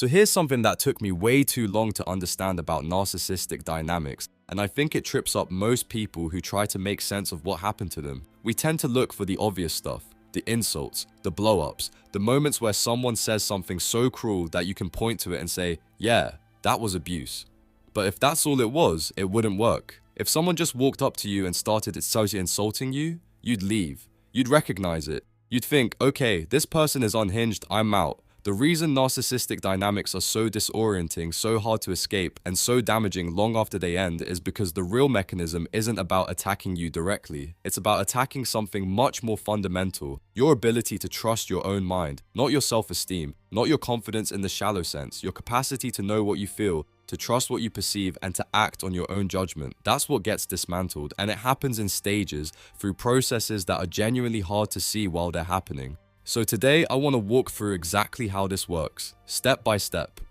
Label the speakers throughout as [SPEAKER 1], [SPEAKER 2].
[SPEAKER 1] So here's something that took me way too long to understand about narcissistic dynamics, and I think it trips up most people who try to make sense of what happened to them. We tend to look for the obvious stuff, the insults, the blow-ups, the moments where someone says something so cruel that you can point to it and say, yeah, that was abuse. But if that's all it was, it wouldn't work. If someone just walked up to you and started insulting you, you'd leave. You'd recognize it. You'd think, okay, this person is unhinged, I'm out. The reason narcissistic dynamics are so disorienting, so hard to escape, and so damaging long after they end is because the real mechanism isn't about attacking you directly. It's about attacking something much more fundamental, your ability to trust your own mind, not your self-esteem, not your confidence in the shallow sense, your capacity to know what you feel, to trust what you perceive, and to act on your own judgment. That's what gets dismantled, and it happens in stages, through processes that are genuinely hard to see while they're happening. So today, I want to walk through exactly how this works, step by step.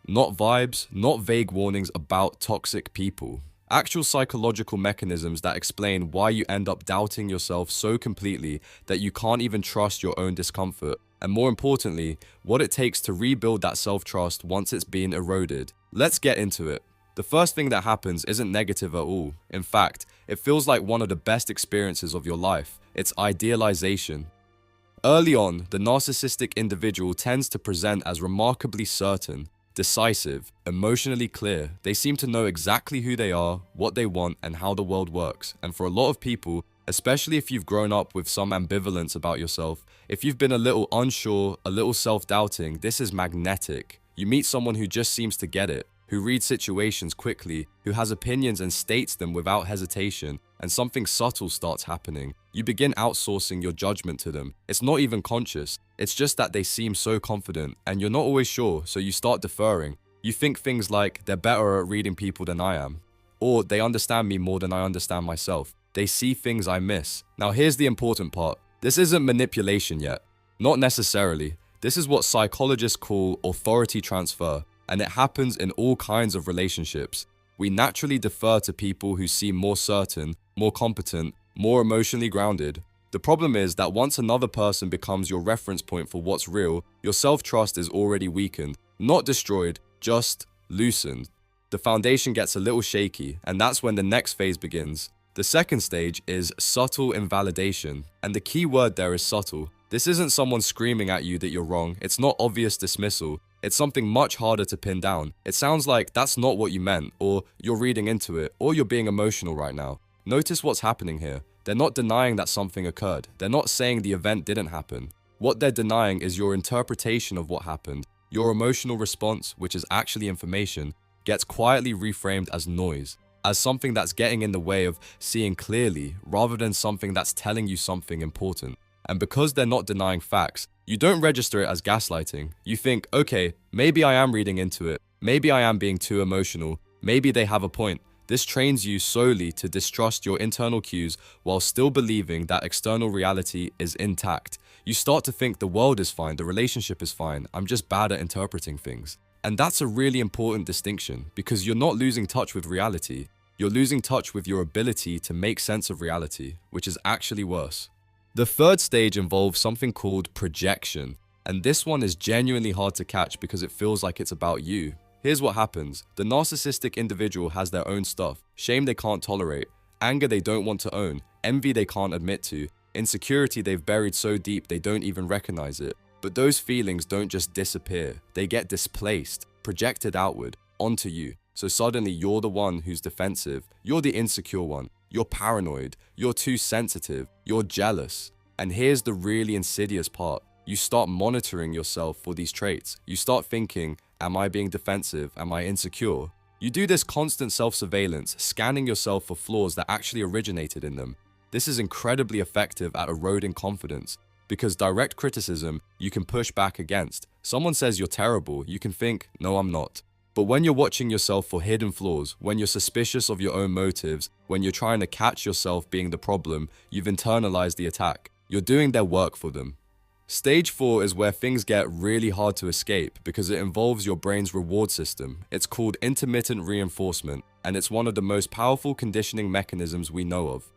[SPEAKER 1] Not vibes, not vague warnings about toxic people. Actual psychological mechanisms that explain why you end up doubting yourself so completely that you can't even trust your own discomfort. And more importantly, what it takes to rebuild that self-trust once it's been eroded. Let's get into it. The first thing that happens isn't negative at all. In fact, it feels like one of the best experiences of your life. It's idealization. Early on, the narcissistic individual tends to present as remarkably certain, decisive, emotionally clear. They seem to know exactly who they are, what they want, and how the world works. And for a lot of people, especially if you've grown up with some ambivalence about yourself, if you've been a little unsure, a little self-doubting, this is magnetic. You meet someone who just seems to get it, who reads situations quickly, who has opinions and states them without hesitation, and something subtle starts happening. You begin outsourcing your judgment to them. It's not even conscious. It's just that they seem so confident, and you're not always sure, so you start deferring. You think things like, they're better at reading people than I am. Or, they understand me more than I understand myself. They see things I miss. Now here's the important part. This isn't manipulation yet. Not necessarily. This is what psychologists call authority transfer, and it happens in all kinds of relationships. We naturally defer to people who seem more certain, more competent, more emotionally grounded. The problem is that once another person becomes your reference point for what's real, your self-trust is already weakened, not destroyed, just loosened. The foundation gets a little shaky, and that's when the next phase begins. The second stage is subtle invalidation, and the key word there is subtle. This isn't someone screaming at you that you're wrong, it's not obvious dismissal, it's something much harder to pin down. It sounds like that's not what you meant, or you're reading into it, or you're being emotional right now. Notice what's happening here. They're not denying that something occurred. They're not saying the event didn't happen. What they're denying is your interpretation of what happened. Your emotional response, which is actually information, gets quietly reframed as noise, as something that's getting in the way of seeing clearly, rather than something that's telling you something important. And because they're not denying facts, you don't register it as gaslighting. You think, okay, maybe I am reading into it. Maybe I am being too emotional. Maybe they have a point. This trains you solely to distrust your internal cues while still believing that external reality is intact. You start to think the world is fine, the relationship is fine, I'm just bad at interpreting things. And that's a really important distinction, because you're not losing touch with reality. You're losing touch with your ability to make sense of reality, which is actually worse. The third stage involves something called projection, and this one is genuinely hard to catch because it feels like it's about you. Here's what happens. The narcissistic individual has their own stuff, shame they can't tolerate, anger they don't want to own, envy they can't admit to, insecurity they've buried so deep they don't even recognize it. But those feelings don't just disappear, they get displaced, projected outward, onto you. So suddenly you're the one who's defensive, you're the insecure one, you're paranoid, you're too sensitive, you're jealous. And here's the really insidious part. You start monitoring yourself for these traits. You start thinking, am I being defensive? Am I insecure? You do this constant self-surveillance, scanning yourself for flaws that actually originated in them. This is incredibly effective at eroding confidence, because direct criticism you can push back against. Someone says you're terrible, you can think, no, I'm not. But when you're watching yourself for hidden flaws, when you're suspicious of your own motives, when you're trying to catch yourself being the problem, you've internalized the attack. You're doing their work for them. Stage 4 is where things get really hard to escape because it involves your brain's reward system. It's called intermittent reinforcement, and it's one of the most powerful conditioning mechanisms we know of.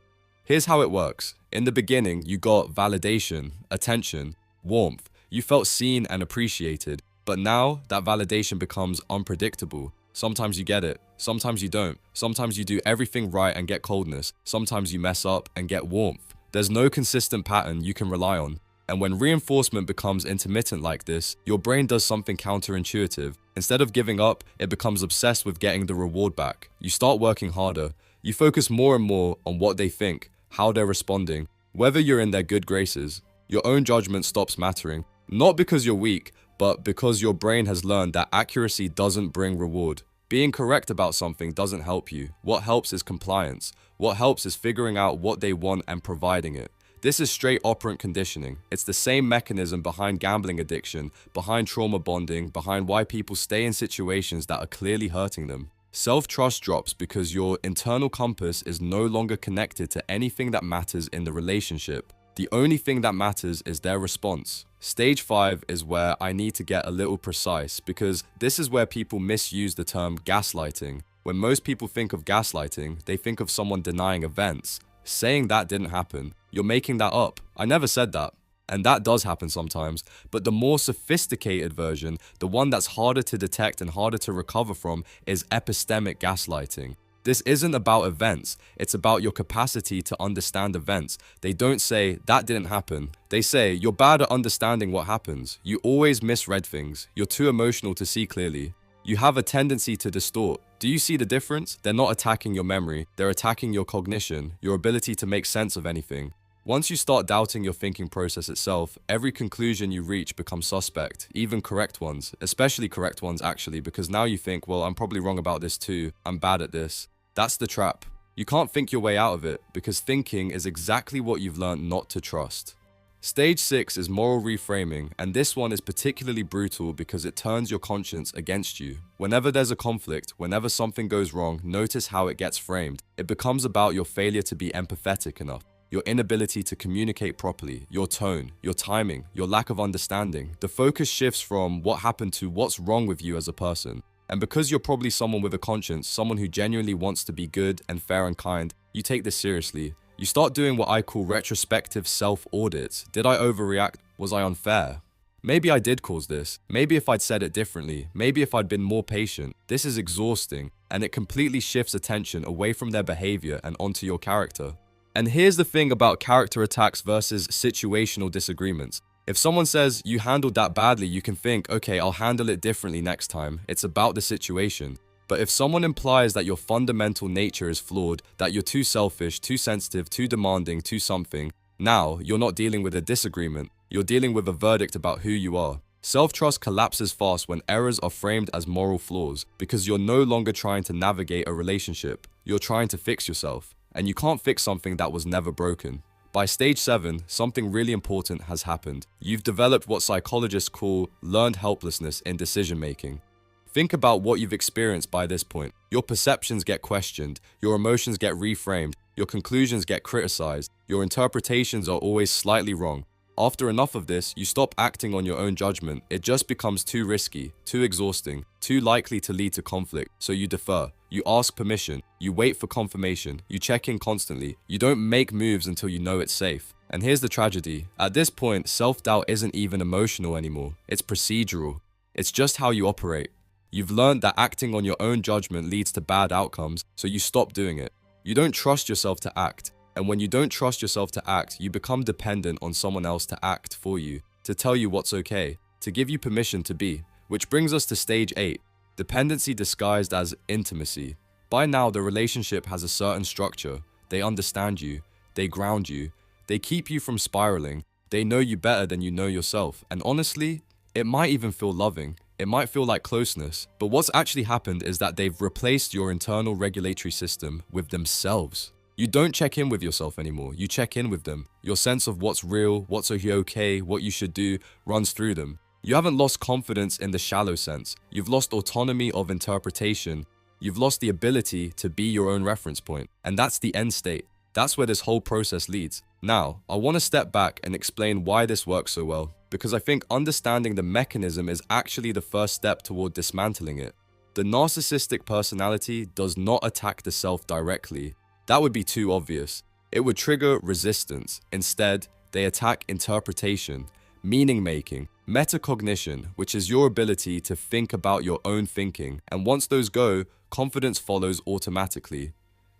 [SPEAKER 1] Here's how it works. In the beginning, you got validation, attention, warmth. You felt seen and appreciated. But now, that validation becomes unpredictable. Sometimes you get it, sometimes you don't. Sometimes you do everything right and get coldness. Sometimes you mess up and get warmth. There's no consistent pattern you can rely on. And when reinforcement becomes intermittent like this, your brain does something counterintuitive. Instead of giving up, it becomes obsessed with getting the reward back. You start working harder. You focus more and more on what they think, how they're responding, whether you're in their good graces. Your own judgment stops mattering, not because you're weak, but because your brain has learned that accuracy doesn't bring reward. Being correct about something doesn't help you. What helps is compliance. What helps is figuring out what they want and providing it. This is straight operant conditioning. It's the same mechanism behind gambling addiction, behind trauma bonding, behind why people stay in situations that are clearly hurting them. Self-trust drops because your internal compass is no longer connected to anything that matters in the relationship. The only thing that matters is their response. Stage 5 is where I need to get a little precise, because this is where people misuse the term gaslighting. When most people think of gaslighting, they think of someone denying events. Saying that didn't happen. You're making that up. I never said that. And that does happen sometimes, but the more sophisticated version, the one that's harder to detect and harder to recover from, is epistemic gaslighting. This isn't about events, it's about your capacity to understand events. They don't say, that didn't happen. They say, you're bad at understanding what happens. You always misread things. You're too emotional to see clearly. You have a tendency to distort. Do you see the difference? They're not attacking your memory, they're attacking your cognition, your ability to make sense of anything. Once you start doubting your thinking process itself, every conclusion you reach becomes suspect, even correct ones, especially correct ones actually, because now you think, well, I'm probably wrong about this too, I'm bad at this. That's the trap. You can't think your way out of it, because thinking is exactly what you've learned not to trust. Stage 6 is moral reframing, and this one is particularly brutal because it turns your conscience against you. Whenever there's a conflict, whenever something goes wrong, notice how it gets framed. It becomes about your failure to be empathetic enough, your inability to communicate properly, your tone, your timing, your lack of understanding. The focus shifts from what happened to what's wrong with you as a person. And because you're probably someone with a conscience, someone who genuinely wants to be good and fair and kind, you take this seriously. You start doing what I call retrospective self-audits. Did I overreact? Was I unfair? Maybe I did cause this. Maybe if I'd said it differently. Maybe if I'd been more patient. This is exhausting, and it completely shifts attention away from their behavior and onto your character. And here's the thing about character attacks versus situational disagreements. If someone says, you handled that badly, you can think, okay, I'll handle it differently next time. It's about the situation. But if someone implies that your fundamental nature is flawed, that you're too selfish, too sensitive, too demanding, too something, now you're not dealing with a disagreement. You're dealing with a verdict about who you are. Self-trust collapses fast when errors are framed as moral flaws, because you're no longer trying to navigate a relationship. You're trying to fix yourself. And you can't fix something that was never broken. By stage 7, something really important has happened. You've developed what psychologists call learned helplessness in decision-making. Think about what you've experienced by this point. Your perceptions get questioned, your emotions get reframed, your conclusions get criticized, your interpretations are always slightly wrong. After enough of this, you stop acting on your own judgment. It just becomes too risky, too exhausting, too likely to lead to conflict, so you defer. You ask permission, you wait for confirmation, you check in constantly, you don't make moves until you know it's safe. And here's the tragedy. At this point, self-doubt isn't even emotional anymore. It's procedural. It's just how you operate. You've learned that acting on your own judgment leads to bad outcomes, so you stop doing it. You don't trust yourself to act. And when you don't trust yourself to act, you become dependent on someone else to act for you, to tell you what's okay, to give you permission to be. Which brings us to stage 8, dependency disguised as intimacy. By now, the relationship has a certain structure. They understand you, they ground you, they keep you from spiraling, they know you better than you know yourself. And honestly, it might even feel loving. It might feel like closeness, but what's actually happened is that they've replaced your internal regulatory system with themselves. You don't check in with yourself anymore, you check in with them. Your sense of what's real, what's okay, what you should do, runs through them. You haven't lost confidence in the shallow sense. You've lost autonomy of interpretation. You've lost the ability to be your own reference point. And that's the end state. That's where this whole process leads. Now, I want to step back and explain why this works so well, because I think understanding the mechanism is actually the first step toward dismantling it. The narcissistic personality does not attack the self directly. That would be too obvious. It would trigger resistance. Instead, they attack interpretation. meaning making, metacognition, which is your ability to think about your own thinking, and once those go, confidence follows automatically.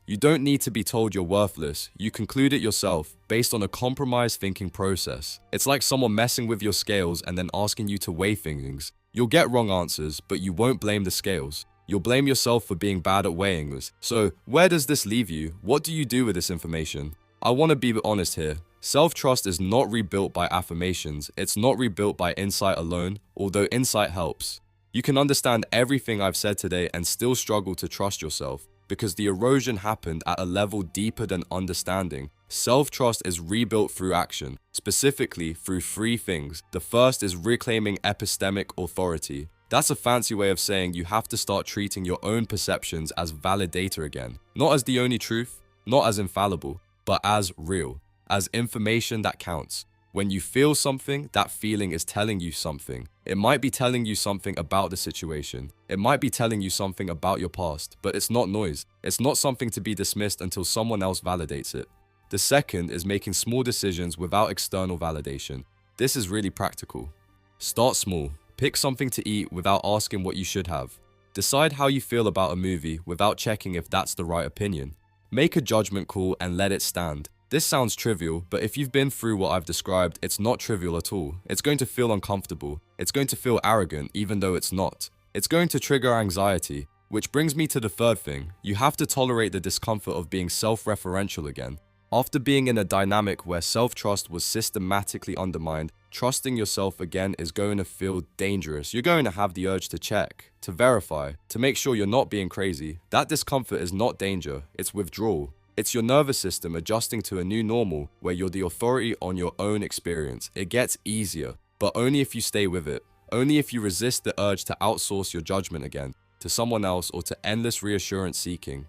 [SPEAKER 1] You don't need to be told you're worthless, you conclude it yourself based on a compromised thinking process. It's like someone messing with your scales and then asking you to weigh things. You'll get wrong answers, but you won't blame the scales. You'll blame yourself for being bad at weighing this. So, where does this leave you? What do you do with this information? I want to be honest here. Self-trust is not rebuilt by affirmations. It's not rebuilt by insight alone, although insight helps. You can understand everything I've said today and still struggle to trust yourself because the erosion happened at a level deeper than understanding. Self-trust is rebuilt through action, specifically through three things. The first is reclaiming epistemic authority. That's a fancy way of saying you have to start treating your own perceptions as valid data again. Not as the only truth, not as infallible, but as real, as information that counts. When you feel something, that feeling is telling you something. It might be telling you something about the situation. It might be telling you something about your past, but it's not noise. It's not something to be dismissed until someone else validates it. The second is making small decisions without external validation. This is really practical. Start small. Pick something to eat without asking what you should have. Decide how you feel about a movie without checking if that's the right opinion. Make a judgment call and let it stand. This sounds trivial, but if you've been through what I've described, it's not trivial at all. It's going to feel uncomfortable. It's going to feel arrogant, even though it's not. It's going to trigger anxiety, which brings me to the third thing. You have to tolerate the discomfort of being self-referential again. After being in a dynamic where self-trust was systematically undermined, trusting yourself again is going to feel dangerous. You're going to have the urge to check, to verify, to make sure you're not being crazy. That discomfort is not danger, it's withdrawal. It's your nervous system adjusting to a new normal where you're the authority on your own experience. It gets easier, but only if you stay with it. Only if you resist the urge to outsource your judgment again to someone else or to endless reassurance seeking.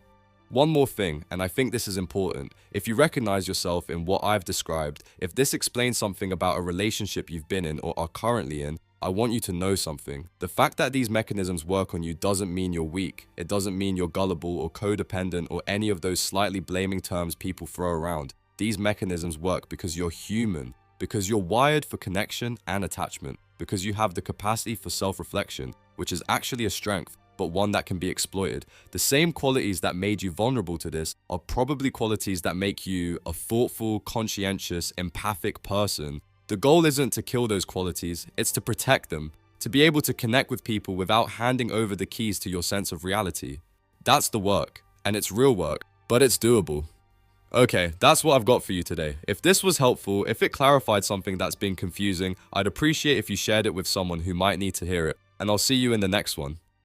[SPEAKER 1] One more thing, and I think this is important. If you recognize yourself in what I've described, if this explains something about a relationship you've been in or are currently in, I want you to know something. The fact that these mechanisms work on you doesn't mean you're weak. It doesn't mean you're gullible or codependent or any of those slightly blaming terms people throw around. These mechanisms work because you're human, because you're wired for connection and attachment, because you have the capacity for self-reflection, which is actually a strength, but one that can be exploited. The same qualities that made you vulnerable to this are probably qualities that make you a thoughtful, conscientious, empathic person. The goal isn't to kill those qualities, it's to protect them, to be able to connect with people without handing over the keys to your sense of reality. That's the work, and it's real work, but it's doable. Okay, that's what I've got for you today. If this was helpful, if it clarified something that's been confusing, I'd appreciate if you shared it with someone who might need to hear it, and I'll see you in the next one.